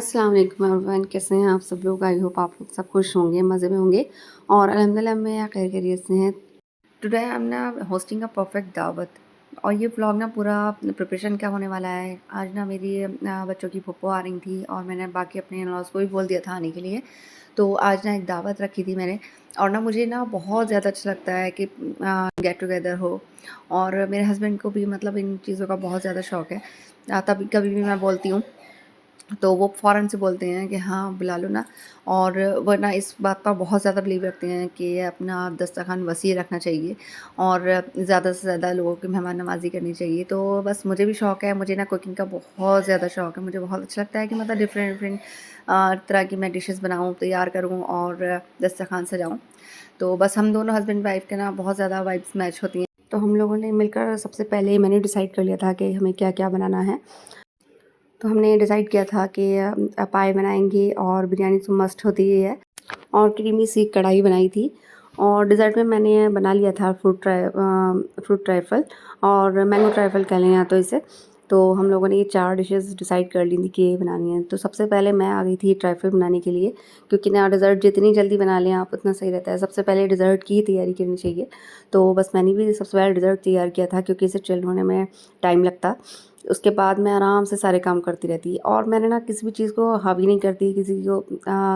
अस्सलाम वालेकुम एवरीवन, कैसे हैं आप सब लोग। आई होप आप लोग सब खुश होंगे, मज़े में होंगे और अल्हम्दुलिल्लाह मैं खैर खैरियत से हैं। टुडे आई एम ना होस्टिंग अ परफेक्ट दावत और ये व्लॉग ना पूरा प्रिपरेशन क्या होने वाला है। आज ना मेरी बच्चों की फूफो आ रही थी और मैंने बाकी अपने इन-लॉज़ को भी बोल दिया था आने के लिए। तो आज ना एक दावत रखी थी मैंने और ना मुझे ना बहुत ज़्यादा अच्छा लगता है कि गेट टुगेदर हो और मेरे हस्बैंड को भी मतलब इन चीज़ों का बहुत ज़्यादा शौक है। तभी कभी भी मैं बोलती हूँ तो वो फ़ौरन से बोलते हैं कि हाँ, बुला लो ना। और वो ना इस बात पर बहुत ज़्यादा बिलीव रखते हैं कि अपना दस्तरख़्वान वसी रखना चाहिए और ज़्यादा से ज़्यादा लोगों की मेहमान नवाज़ी करनी चाहिए। तो बस मुझे भी शौक है, मुझे ना कुकिंग का बहुत ज़्यादा शौक है। मुझे बहुत अच्छा लगता है कि मतलब डिफ़रेंट डिफ़रेंट तरह की मैं डिशेज़ बनाऊँ, तैयार करूँ और दस्तरख़्वान सजाऊँ। तो बस हम दोनों हस्बैंड वाइफ़ के ना बहुत ज़्यादा वाइब्स मैच होती हैं। तो हम लोगों ने मिलकर सबसे पहले मैंने डिसाइड कर लिया था कि हमें क्या-क्या बनाना है। तो हमने डिसाइड किया था कि पाए बनाएंगे और बिरयानी तो मस्ट होती ही है और क्रीमी सी कढ़ाई बनाई थी। और डिज़र्ट में मैंने बना लिया था फ्रूट ट्राइफल और मैंगो ट्राइफल कह लें या तो इसे। तो हम लोगों ने ये 4 डिशेज़ डिसाइड कर ली थी कि ये बनानी है। तो सबसे पहले मैं आ गई थी ट्राइफल बनाने के लिए, क्योंकि ना डिज़र्ट जितनी जल्दी बना लें आप उतना सही रहता है। सबसे पहले डिज़र्ट की ही तैयारी करनी चाहिए। तो बस मैंने भी सबसे पहले डिज़र्ट तैयार किया था, क्योंकि इसे चिल्ड होने में टाइम लगता। उसके बाद मैं आराम से सारे काम करती रहती और मैंने ना किसी भी चीज़ को हावी नहीं करती, किसी को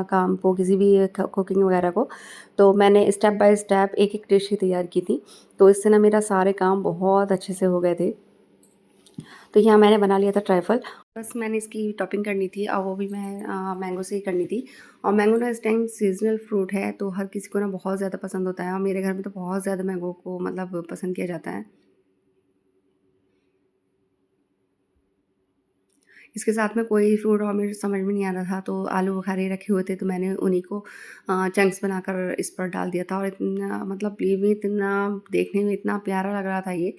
काम को, किसी भी कुकिंग वगैरह को। तो मैंने स्टेप बाय स्टेप एक-एक डिश ही तैयार की थी। तो इससे ना मेरा सारे काम बहुत अच्छे से हो गए थे। तो यहाँ मैंने बना लिया था ट्राइफल। बस मैंने इसकी टॉपिंग करनी थी और वो भी मैं मैंगो से ही करनी थी। और मैंगो ना इस टाइम सीज़नल फ्रूट है, तो हर किसी को ना बहुत ज़्यादा पसंद होता है और मेरे घर में तो बहुत ज़्यादा मैंगो को मतलब पसंद किया जाता है। इसके साथ में कोई फ्रूट और मेरे समझ में नहीं आ रहा था, तो आलू बुखारे रखे हुए थे, तो मैंने उन्हीं को चंक्स बनाकर इस पर डाल दिया था। और इतना मतलब ये भी इतना देखने में इतना प्यारा लग रहा था ये,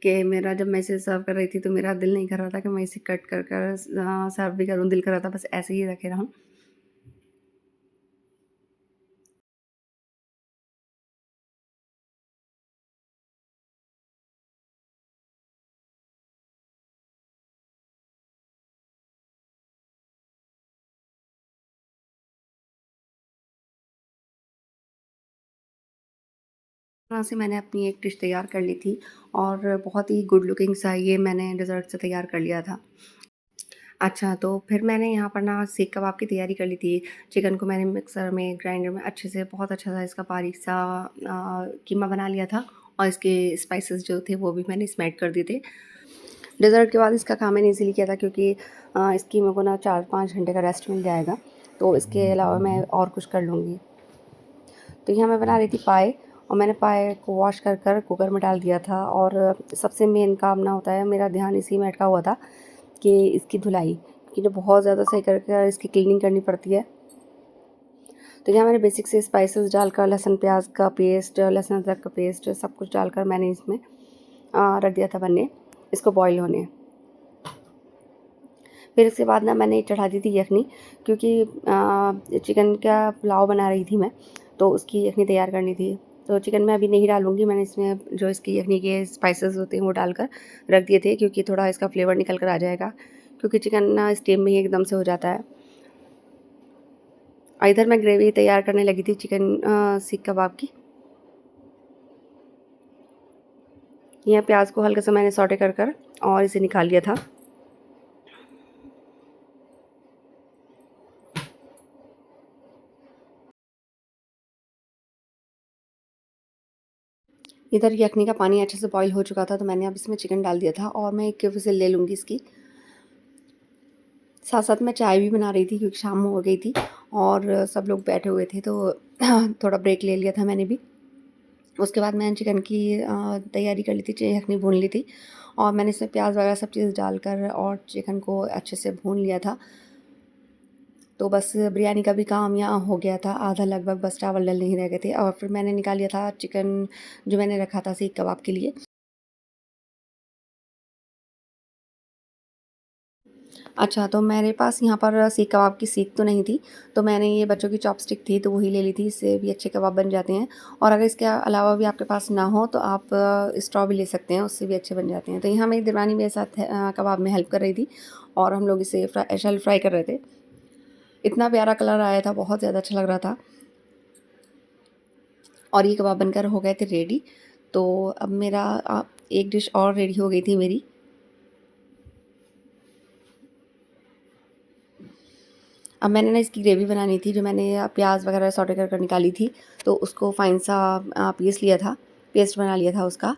कि मेरा जब मैं इसे सर्व कर रही थी तो मेरा दिल नहीं कर रहा था कि मैं इसे कट कर कर सर्व भी करूँ, दिल कर रहा था बस ऐसे ही रखे रहूँ। तरह से मैंने अपनी एक डिश तैयार कर ली थी और बहुत ही गुड लुकिंग सा ये मैंने डेज़र्ट से तैयार कर लिया था। अच्छा, तो फिर मैंने यहाँ पर ना सीख कबाब की तैयारी कर ली थी। चिकन को मैंने मिक्सर में, ग्राइंडर में अच्छे से बहुत अच्छा सा इसका बारीक सा कीमा बना लिया था और इसके स्पाइसेस जो थे वो भी मैंने इसमें ऐड कर दिए थे। डेज़र्ट के बाद इसका काम मैंने इसीलिए किया था क्योंकि इस कीमे को ना 4-5 घंटे का रेस्ट मिल जाएगा, तो इसके अलावा मैं और कुछ कर लूँगी। तो यहाँ मैं बना रही थी पाए और मैंने पाए को वॉश कर कर कुकर में डाल दिया था। और सबसे मेन काम ना होता है, मेरा ध्यान इसी में अटका हुआ था कि इसकी धुलाई, क्योंकि जो बहुत ज़्यादा सही कर इसकी क्लीनिंग करनी पड़ती है। तो यहाँ मैंने बेसिक से स्पाइसेस डालकर लहसुन प्याज का पेस्ट, लहसुन अदरक का पेस्ट सब कुछ डालकर मैंने इसमें रख दिया था बनने, इसको बॉईल होने। फिर इसके बाद ना मैंने चढ़ा दी थी यखनी, क्योंकि चिकन का पुलाव बना रही थी मैं, तो उसकी यखनी तैयार करनी थी। तो चिकन मैं अभी नहीं डालूँगी, मैंने इसमें जो इसकी यखनी के स्पाइसेस होते हैं वो डालकर रख दिए थे, क्योंकि थोड़ा इसका फ्लेवर निकल कर आ जाएगा, क्योंकि चिकन ना स्टीम में ही एकदम से हो जाता है। और इधर मैं ग्रेवी तैयार करने लगी थी चिकन सीख कबाब की। यहाँ प्याज को हल्का सा मैंने सौटे कर और इसे निकाल लिया था। इधर यखनी का पानी अच्छे से बॉईल हो चुका था, तो मैंने अब इसमें चिकन डाल दिया था और मैं एक विजिल ले लूँगी इसकी। साथ साथ मैं चाय भी बना रही थी, क्योंकि शाम हो गई थी और सब लोग बैठे हुए थे, तो थोड़ा ब्रेक ले लिया था मैंने भी। उसके बाद मैंने चिकन की तैयारी कर ली थी, यखनी भून ली थी और मैंने इसमें प्याज वगैरह सब चीज़ डालकर और चिकन को अच्छे से भून लिया था। तो बस बिरयानी का भी काम यहाँ हो गया था आधा लगभग, बस चावल डलने ही रह गए थे। और फिर मैंने निकाल लिया था चिकन जो मैंने रखा था सीख कबाब के लिए। अच्छा, तो मेरे पास यहाँ पर सीख कबाब की सीख तो नहीं थी, तो मैंने ये बच्चों की चॉपस्टिक थी तो वही ले ली थी, इससे भी अच्छे कबाब बन जाते हैं। और अगर इसके अलावा भी आपके पास ना हो तो आप स्ट्रॉ भी ले सकते हैं, उससे भी अच्छे बन जाते हैं। तो यहाँ मेरी दीवानी मेरे साथ कबाब में हेल्प कर रही थी और हम लोग इसे शैलो फ्राई कर रहे थे। इतना प्यारा कलर आया था, बहुत ज़्यादा अच्छा लग रहा था। और ये कबाब बनकर हो गए थे रेडी। तो अब मेरा एक डिश और रेडी हो गई थी मेरी। अब मैंने ना इसकी ग्रेवी बनानी थी, जो मैंने प्याज वगैरह सौटे कर निकाली थी, तो उसको फाइन सा पीस लिया था, पेस्ट बना लिया था उसका।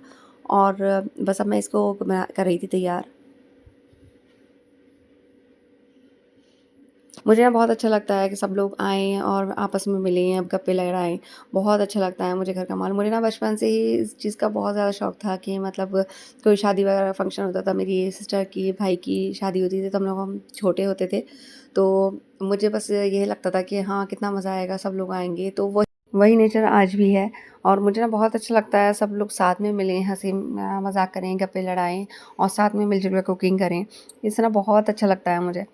और बस अब मैं इसको कर रही थी तैयार। मुझे ना बहुत अच्छा लगता है कि सब लोग आएँ और आपस में मिलें, अब गप्पे लड़ाएँ, बहुत अच्छा लगता है मुझे घर का माहौल। मुझे ना बचपन से ही इस चीज़ का बहुत ज़्यादा शौक था कि मतलब कोई शादी वगैरह फंक्शन होता था, मेरी सिस्टर की, भाई की शादी होती थी, तो हम छोटे होते थे, तो मुझे बस यही लगता था कि हाँ, कितना मज़ा आएगा, सब लोग आएँगे। तो वही नेचर आज भी है। और मुझे ना बहुत अच्छा लगता है सब लोग साथ में मिलें, हँसी मज़ाक करें, गप्पे लड़ाएँ और साथ में मिल-जुल कर कुकिंग करें। इससे ना बहुत अच्छा लगता है मुझे।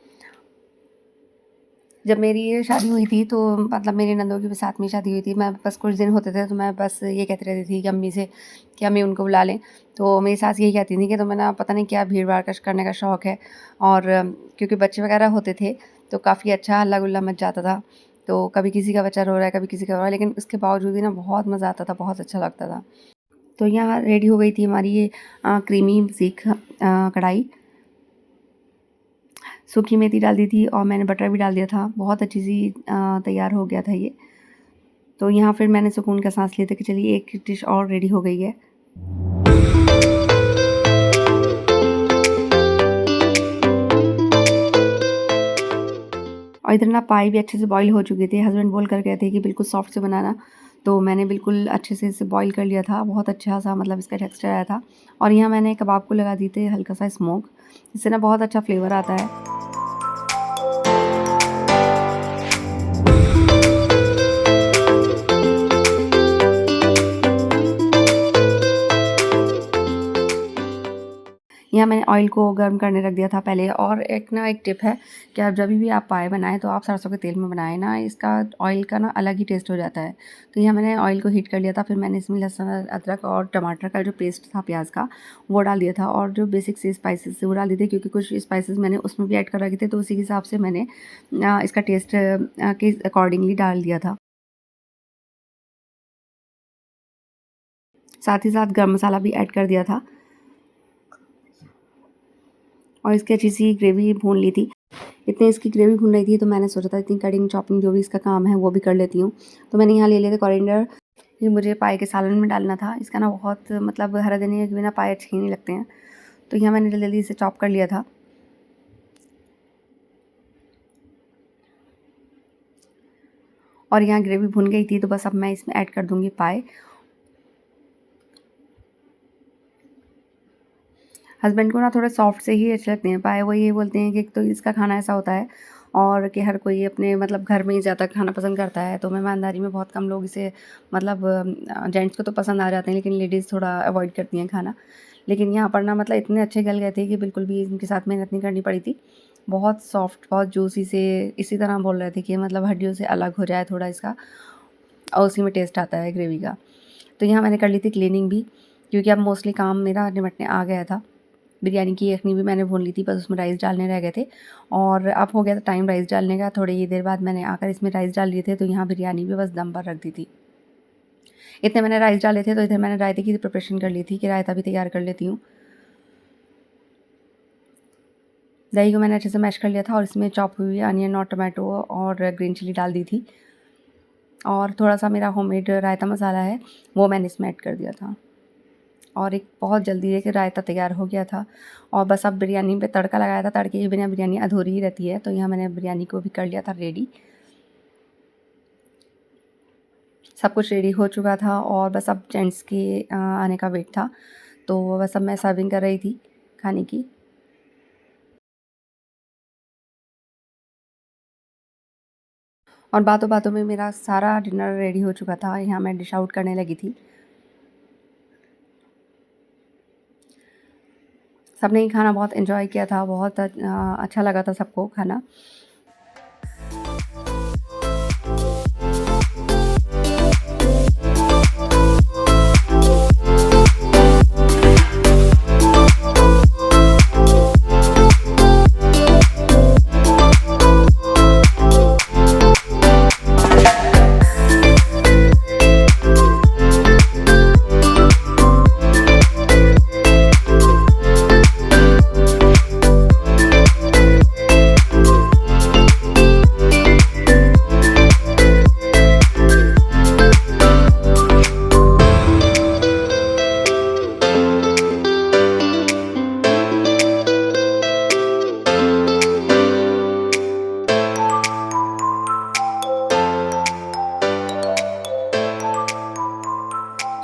जब मेरी ये शादी हुई थी, तो मतलब मेरी नंदों की भी साथ में शादी हुई थी। मैं बस कुछ दिन होते थे, तो मैं बस ये कहती रहती थी कि अम्मी से कि अम्मी उनको बुला लें। तो मेरी सास यही कहती थी कि तुम्हें ना पता नहीं क्या भीड़-भाड़ करने का शौक है। और क्योंकि बच्चे वगैरह होते थे, तो काफ़ी अच्छा हल्ला-गुल्ला मच जाता था। तो कभी किसी का बच्चा रो रहा है, कभी किसी का रो रहा है, लेकिन उसके बावजूद भी ना बहुत मज़ा आता था, बहुत अच्छा लगता था। तो यहाँ रेडी हो गई थी हमारी ये क्रीमी सीख कढ़ाई। सूखी मेथी डाल दी थी और मैंने बटर भी डाल दिया था। बहुत अच्छी सी तैयार हो गया था ये। तो यहाँ फिर मैंने सुकून का साँस लिया था कि चलिए एक डिश और रेडी हो गई है। और इधर ना पाई भी अच्छे से बॉईल हो चुके थे। हस्बैंड बोल कर गए थे कि बिल्कुल सॉफ्ट से बनाना, तो मैंने बिल्कुल अच्छे से इसे बॉईल कर लिया था। बहुत अच्छा-सा मतलब इसका टेक्सचर आया था। और यहाँ मैंने कबाब को लगा दिए थे हल्का-सा स्मोक। इससे ना बहुत अच्छा फ्लेवर आता है। यहाँ मैंने ऑयल को गर्म करने रख दिया था पहले। और एक टिप है कि आप जभी भी आप पाए बनाएँ, तो आप सरसों के तेल में बनाएँ ना, इसका ऑयल का ना अलग ही टेस्ट हो जाता है। तो यहाँ मैंने ऑयल को हीट कर लिया था, फिर मैंने इसमें लहसुन, अदरक और टमाटर का जो पेस्ट था प्याज़ का, वो डाल दिया था। और जो बेसिक से स्पाइसेस थे वो डाल दिए थे, क्योंकि कुछ स्पाइसेस मैंने उसमें भी ऐड कर रखे थे, तो उसी के हिसाब से मैंने इसका टेस्ट के अकॉर्डिंगली डाल दिया था। साथ ही साथ गरम मसाला भी ऐड कर दिया था और इसकी अच्छी सी ग्रेवी भून ली थी। इतनी इसकी ग्रेवी भून रही थी, तो मैंने सोचा था इतनी कटिंग चॉपिंग जो भी इसका काम है वो भी कर लेती हूँ। तो मैंने यहाँ ले लिया था कोरिएंडर। ये मुझे पाए के सालन में डालना था। इसका ना बहुत मतलब हरा धनिया के बिना पाए अच्छे ही नहीं लगते हैं। तो यहाँ मैंने जल्दी-जल्दी इसे चॉप कर लिया था। और यहाँ ग्रेवी भुन गई थी, तो बस अब मैं इसमें ऐड कर दूँगी पाए। हस्बैंड को ना थोड़ा सॉफ्ट से ही अच्छे लगते हैं पाए। वो ये बोलते हैं कि एक तो इसका खाना ऐसा होता है, और कि हर कोई अपने मतलब घर में ही ज़्यादा खाना पसंद करता है। तो मेहमानदारी में बहुत कम लोग इसे मतलब जेंट्स को तो पसंद आ जाते हैं, लेकिन लेडीज़ थोड़ा अवॉइड करती हैं खाना। लेकिन यहाँ पर ना मतलब इतने अच्छे गल गए थे कि बिल्कुल भी इनके साथ मेहनत नहीं करनी पड़ी थी। बहुत सॉफ्ट, बहुत जूसी से, इसी तरह बोल रहे थे कि मतलब हड्डियों से अलग हो जाए थोड़ा इसका, और उसी में टेस्ट आता है ग्रेवी का। तो यहाँ मैंने कर ली थी क्लीनिंग भी, क्योंकि अब मोस्टली काम मेरा निपटने आ गया था। बिरयानी की यखनी भी मैंने भून ली थी, बस उसमें राइस डालने रह गए थे। और अब हो गया था टाइम राइस डालने का। थोड़ी ही देर बाद मैंने आकर इसमें राइस डाल दिए थे, तो यहाँ बिरयानी भी बस दम पर रख दी थी। इतने मैंने राइस डाले थे, तो इधर मैंने रायते की प्रिपरेशन कर ली थी कि रायता भी तैयार कर लेती हूँ। दही को मैंने अच्छे से मैश कर लिया था और इसमें चॉप हुई अनियन और टमाटो और ग्रीन चिली डाल दी थी। और थोड़ा-सा मेरा होममेड रायता मसाला है, वो मैंने इसमें ऐड कर दिया था। और एक बहुत जल्दी एक रायता तैयार हो गया था। और बस अब बिरयानी पे तड़का लगाया था। तड़के के बिना बिरयानी अधूरी ही रहती है। तो यहाँ मैंने बिरयानी को भी कर लिया था रेडी। सब कुछ रेडी हो चुका था और बस अब जेंट्स के आने का वेट था। तो बस अब मैं सर्विंग कर रही थी खाने की। और बातों-बातों में मेरा सारा डिनर रेडी हो चुका था। यहाँ मैं डिश आउट करने लगी थी। सबने ही खाना बहुत एन्जॉय किया था। बहुत अच्छा लगा था सबको खाना।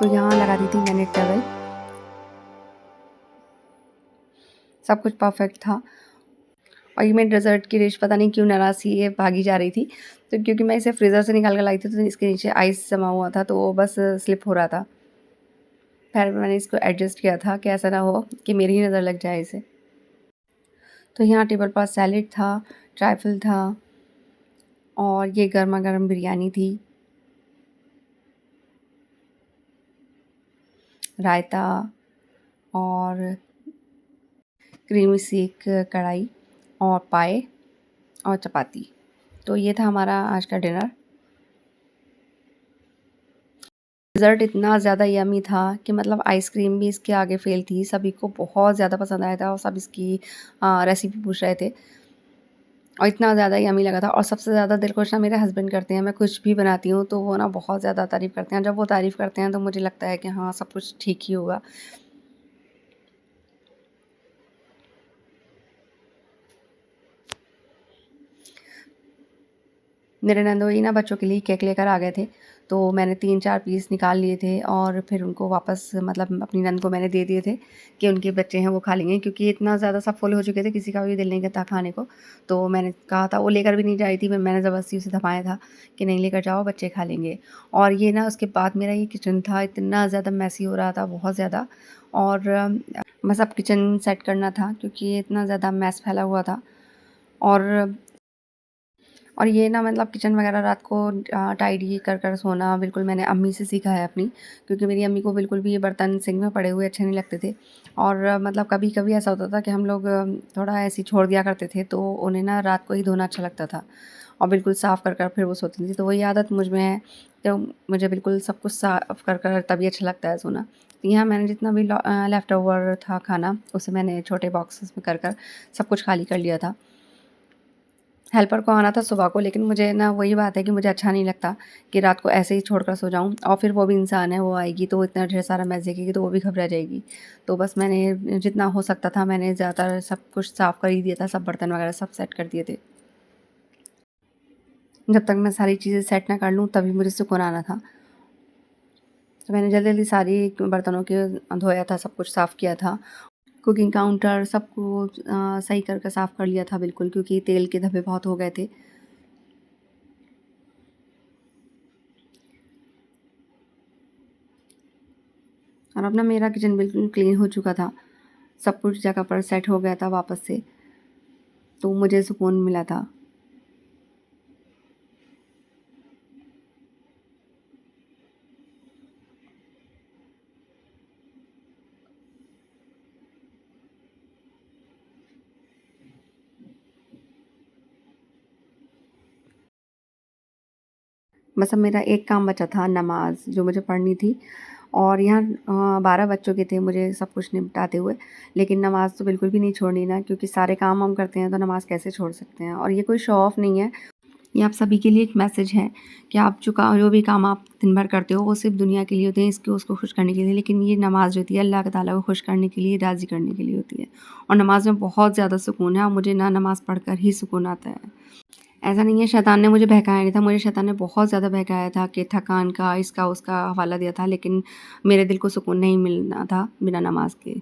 यहाँ लगा दी थी मैंने टॉवल। सब कुछ परफेक्ट था। और ये मेरी डेज़र्ट की डिश पता नहीं क्यों नाराज़ थी, ये भागी जा रही थी। तो क्योंकि मैं इसे फ्रीज़र से निकाल कर लाई थी तो इसके नीचे आइस जमा हुआ था, तो वो बस स्लिप हो रहा था। फिर मैंने इसको एडजस्ट किया था कि ऐसा ना हो कि मेरी ही नज़र लग जाए इसे। तो यहाँ टेबल पर सैलेड था, ट्राइफल था और ये गरमा-गरम बिरयानी थी, रायता और क्रीमी सी एक कढ़ाई और पाए और चपाती। तो ये था हमारा आज का डिनर। डिज़र्ट इतना ज़्यादा यम्मी था कि मतलब आइसक्रीम भी इसके आगे फ़ेल थी। सभी को बहुत ज़्यादा पसंद आया था और सब इसकी रेसिपी पूछ रहे थे और इतना ज़्यादा यम्मी लगा था। और सबसे ज़्यादा दिल खुश ना मेरे हस्बैंड करते हैं। मैं कुछ भी बनाती हूँ तो वो ना बहुत ज़्यादा तारीफ़ करते हैं। जब वो तारीफ़ करते हैं तो मुझे लगता है कि हाँ, सब कुछ ठीक ही होगा। मेरे नंदोई ना बच्चों के लिए केक लेकर आ गए थे, तो मैंने 3-4 पीस निकाल लिए थे और फिर उनको वापस मतलब अपनी नंद को मैंने दे दिए थे कि उनके बच्चे हैं वो खा लेंगे, क्योंकि इतना ज़्यादा सब फुल हो चुके थे, किसी का भी दिल नहीं करता खाने को। तो मैंने कहा था, वो लेकर भी नहीं जा रही थी, मैंने ज़बरदस्ती उसे थमाया था कि नहीं लेकर जाओ, बच्चे खा लेंगे। और ये ना उसके बाद मेरा ये किचन था इतना ज़्यादा मेसी हो रहा था, बहुत ज़्यादा। और बस अब किचन सेट करना था क्योंकि ये इतना ज़्यादा मैस फैला हुआ था। और ये ना मतलब किचन वगैरह रात को टाइडी कर सोना बिल्कुल मैंने अम्मी से सीखा है अपनी, क्योंकि मेरी अम्मी को बिल्कुल भी ये बर्तन सिंक में पड़े हुए अच्छे नहीं लगते थे। और मतलब कभी-कभी ऐसा होता था कि हम लोग थोड़ा ऐसे ही छोड़ दिया करते थे, तो उन्हें ना रात को ही धोना अच्छा लगता था और बिल्कुल साफ़ कर फिर वो सोती थी। तो वही आदत मुझ में है, तो मुझे बिल्कुल सब कुछ साफ़ कर तभी अच्छा लगता है सोना। तो यहाँ मैंने जितना भी लेफ्ट ओवर था खाना, उसे मैंने छोटे बॉक्सेस में कर सब कुछ खाली कर लिया था। हेल्पर को आना था सुबह को, लेकिन मुझे ना वही बात है कि मुझे अच्छा नहीं लगता कि रात को ऐसे ही छोड़कर सो जाऊँ, और फिर वो भी इंसान है, वो आएगी तो इतना ढेर सारा मैस देखेगी तो वो भी घबरा जाएगी। तो बस मैंने जितना हो सकता था मैंने ज़्यादातर सब कुछ साफ़ कर ही दिया था, सब बर्तन वगैरह सब सेट कर दिए थे। जब तक मैं सारी चीज़ें सेट ना कर लूँ तभी मुझे सुकून आना था। तो मैंने जल्दी-जल्दी सारी बर्तनों के धोया था, सब कुछ साफ़ किया था। कुकिंग काउंटर सबको सही करके साफ़ कर लिया था बिल्कुल, क्योंकि तेल के धब्बे बहुत हो गए थे। और अब ना मेरा किचन बिल्कुल क्लीन हो चुका था, सब कुछ जगह पर सेट हो गया था वापस से, तो मुझे सुकून मिला था। बस अब मेरा एक काम बचा था, नमाज़ जो मुझे पढ़नी थी। और यहाँ 12 बज चुके थे मुझे सब कुछ निपटाते हुए, लेकिन नमाज़ तो बिल्कुल भी नहीं छोड़नी ना, क्योंकि सारे काम हम करते हैं तो नमाज़ कैसे छोड़ सकते हैं। और ये कोई शो ऑफ नहीं है, ये आप सभी के लिए एक मैसेज है कि आप जो भी काम आप दिन भर करते हो वो सिर्फ़ दुनिया के लिए होते हैं, इसको उसको खुश करने के लिए, लेकिन ये नमाज़ जो होती है अल्लाह ताला को खुश करने के लिए, राज़ी करने के लिए होती है। और नमाज़ में बहुत ज़्यादा सुकून है, और मुझे ना नमाज़ पढ़कर ही सुकून आता है। ऐसा नहीं है शैतान ने मुझे बहकाया नहीं था, मुझे शैतान ने बहुत ज़्यादा बहकाया था कि थकान का, इसका उसका हवाला दिया था, लेकिन मेरे दिल को सुकून नहीं मिलना था बिना नमाज़ के।